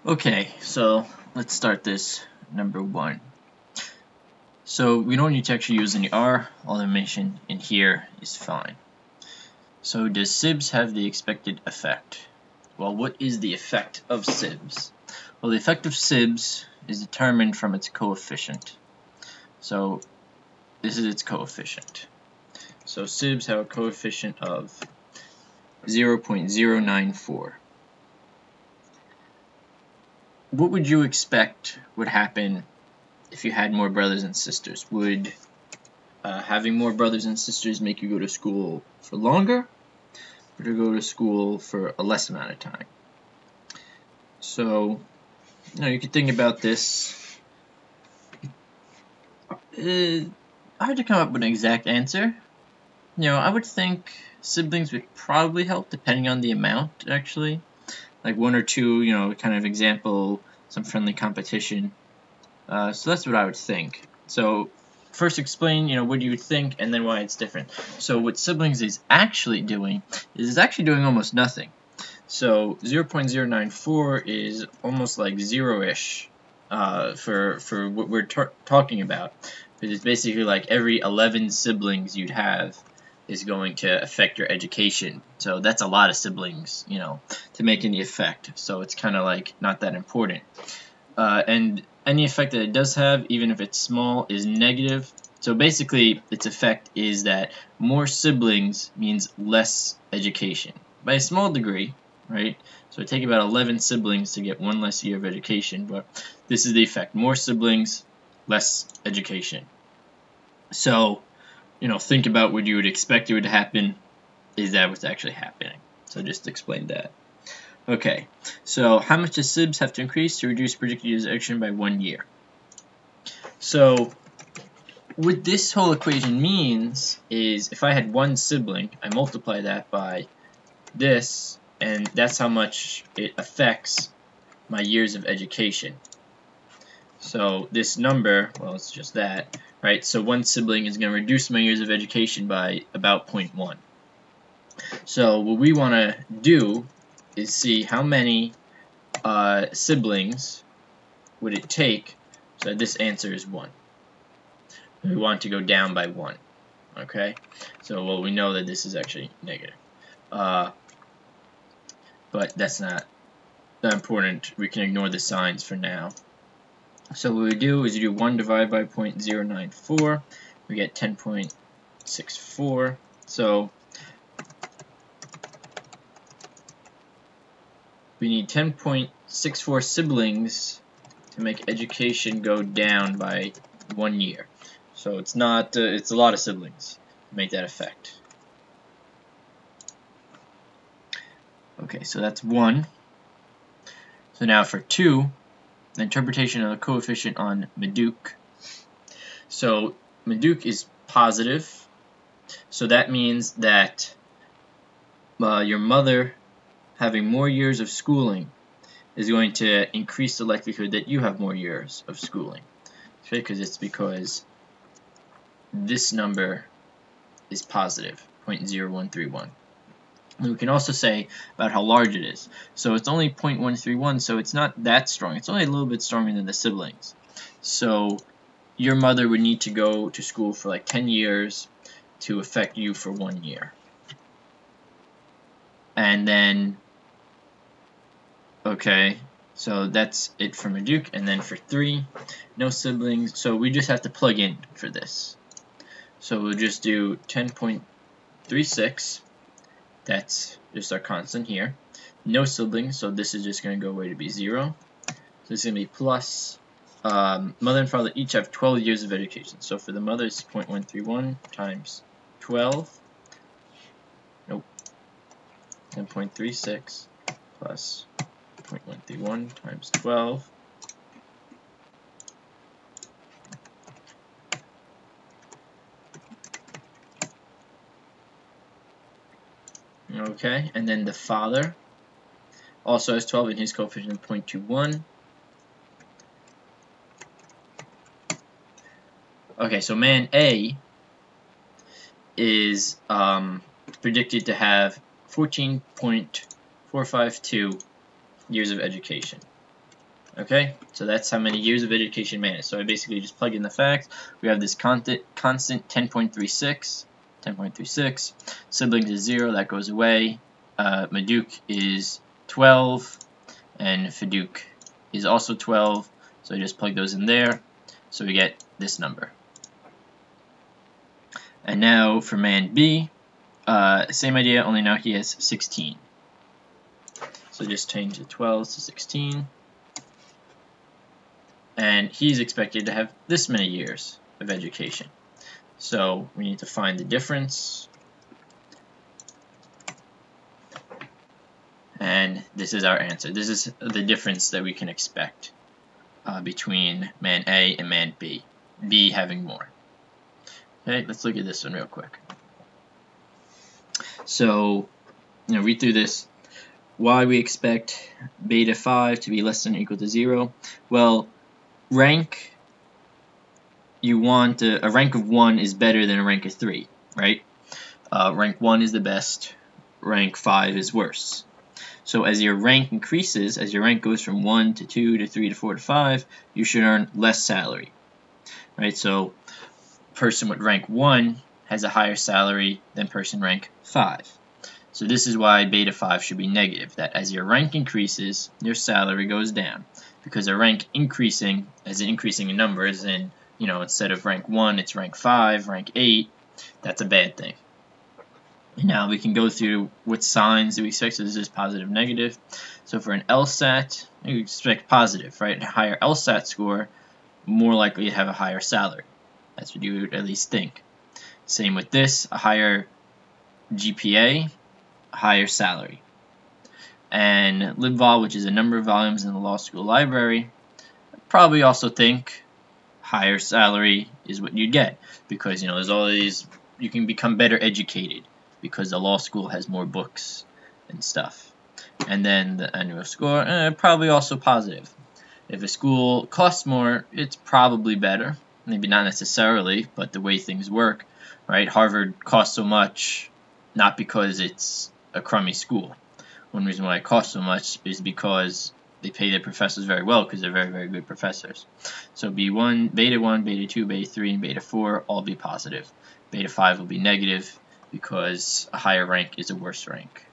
Okay, so let's start this number 1. So we don't need to actually use any R, all the information in here is fine. So does SIBS have the expected effect? Well, what is the effect of SIBS? Well, the effect of SIBS is determined from its coefficient. So this is its coefficient. So SIBS have a coefficient of 0.094. What would you expect would happen if you had more brothers and sisters? Would having more brothers and sisters make you go to school for longer, or to go to school for a less amount of time? So, you could think about this. Hard to come up with an exact answer. I would think siblings would probably help, depending on the amount, actually. Like 1 or 2, kind of example, some friendly competition. So that's what I would think. So first explain, what you would think, and then why it's different. So what siblings is actually doing is it's actually doing almost nothing. So 0.094 is almost like zero-ish for what we're talking about. Because it's basically like every 11 siblings you'd have is going to affect your education. So that's a lot of siblings, to make any effect. So it's kind of like not that important. And any effect that it does have, even if it's small, is negative. So basically, its effect is that more siblings means less education. By a small degree, right? So it takes about 11 siblings to get 1 less year of education, but this is the effect. More siblings, less education. So, think about what you would expect it would happen. Is that what's actually happening? So just explain that. Okay, so how much does SIBS have to increase to reduce predicted user action by 1 year? So what this whole equation means is if I had 1 sibling, I multiply that by this, and that's how much it affects my years of education. So this number, well, it's just that, right? So 1 sibling is going to reduce my years of education by about 0.1. So what we want to do is see how many siblings would it take, so this answer is 1. We want to go down by 1. Okay? So, well, we know that this is actually negative. But that's not that important. We can ignore the signs for now. So what we do is you do 1 divided by 0.094. We get 10.64. So we need 10.64 siblings to make education go down by 1 year. So it's not, it's a lot of siblings to make that effect. Okay, so that's 1. So now for 2, the interpretation of the coefficient on Maduke. So Maduke is positive, so that means that your mother having more years of schooling is going to increase the likelihood that you have more years of schooling. Okay, because this number is positive, 0.0131. And we can also say about how large it is. So it's only 0.131, so it's not that strong. It's only a little bit stronger than the siblings. So your mother would need to go to school for like 10 years to affect you for 1 year. And then, okay, so that's it for Maduke. And then for 3, no siblings. So we just have to plug in for this. So we'll just do 10.36. That's just our constant here. No siblings, so this is just going to go away to be 0. So this is going to be plus. Mother and father each have 12 years of education. So for the mother, it's 0.131 times 12. Nope. 10.36 plus 0.131 times 12. Okay, and then the father also has 12 and his coefficient is 0.21. Okay, so man A is predicted to have 14.452 years of education. Okay, so that's how many years of education man is. So I basically just plug in the facts. We have this constant 10.36. 10.36. Siblings is 0, that goes away. Maduk is 12, and Faduk is also 12. So I just plug those in there. So we get this number. And now for man B, same idea, only now he has 16. So just change the 12 to 16. And he's expected to have this many years of education. So we need to find the difference. And this is our answer. This is the difference that we can expect between man A and man B. B having more. Okay, let's look at this one real quick. So, read through this. Why we expect beta 5 to be less than or equal to 0. Well, rank, you want a rank of 1 is better than a rank of 3, right? Rank 1 is the best, rank 5 is worse. So as your rank increases, as your rank goes from 1 to 2 to 3 to 4 to 5, you should earn less salary, right? So person with rank 1 has a higher salary than person rank 5. So this is why beta 5 should be negative, that as your rank increases, your salary goes down. Because a rank increasing, as in increasing in numbers, in, instead of rank 1, it's rank 5, rank 8, that's a bad thing. Now we can go through what signs do we expect. So this is positive, negative. So for an LSAT, you expect positive, right? A higher LSAT score, more likely to have a higher salary. That's what you would at least think. Same with this, a higher GPA, a higher salary. And LibVol, which is a number of volumes in the law school library, probably also think higher salary is what you'd get. Because, there's all these, you can become better educated because the law school has more books and stuff. And then the annual score, probably also positive. If a school costs more, it's probably better. Maybe not necessarily, but the way things work, right? Harvard costs so much, not because it's a crummy school. One reason why it costs so much is because they pay their professors very well because they're very, very good professors. So B1, Beta 1, Beta 2, Beta 3, and Beta 4 all be positive. Beta 5 will be negative because a higher rank is a worse rank.